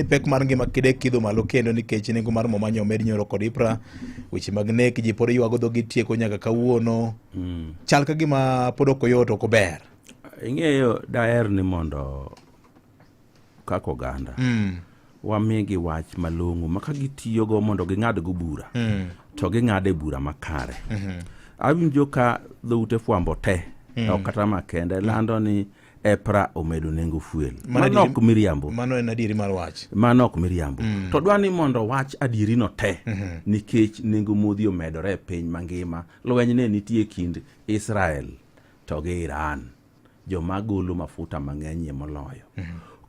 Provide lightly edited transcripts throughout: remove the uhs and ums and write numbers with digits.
pek mar ngima kidek kidho malo kendo nikech nengo mar mo manyo med nyoro kod IPRA, weche mag nek ji pod ywago dhogi tieko nyaka kawuono. Chal ka gima pod ok oyot ok ober. Ing'eyo daher ni mondo kako oganda wamigi wach malong'o ma ka gitiyogo mondo ging'adgo bura to ging'ade bura makare. Awinjo ka dhoute fwambo te ok kata makende lando ni EPRA omedo nengo fuel. Mano ok miriambo. Mano en adieri mar wach. Mano ok miriambo. To dwa ni mondo wach adieri no te nikech nengo modhi omedore e piny mangima. Lweny ne nitie kind Israel to gi Iran. Joma golo mafuta mang'eny moloyo.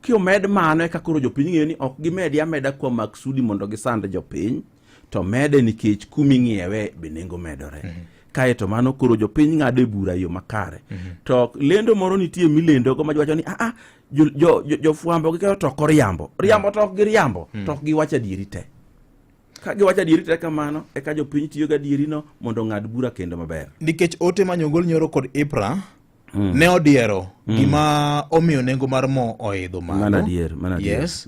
Kiomed mano eka koro jopiny ng'eyo ni ok gimedi ameda kuom maksudi mondo gisand jopiny, to mede nikech kuming'iewe be nengo medore. Kaeto mano koro jopiny ng'ade bura yo makare. To lendo moro nitie milendo go majiwacho ni jofwambo gikayo to ok riambo. Riambo to ok giriambo, to ok giwacho adieri te. Ka giwacho adieri te kamano eka jopiny tiyo ga adieri no mondo ng'ad bura kendo maber. Nikech ote manyogol nyoro kod IPRA ne odiero gima omiyo nengo mar mo oidho malo. Mana adier. Yes.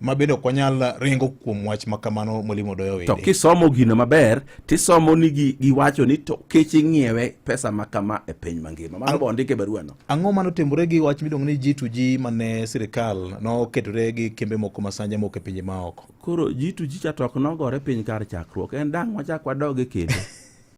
Ma bende ok wanyal ringo kuom wach makamano Mwalimu Odoyo Wede. To kisomo gino maber, tisomo ni giwacho ni to kech ing'iewe pesa makama e piny mangima. Mano bo ndike barua no. Ang'o mano timore gi wach miluongo ni G2G mane sirikal no ketore gi kembe moko masanja moko e pinje maoko. Koro G2G cha tok nogore piny kar chakruok. En dang' wachak wadoge kendo.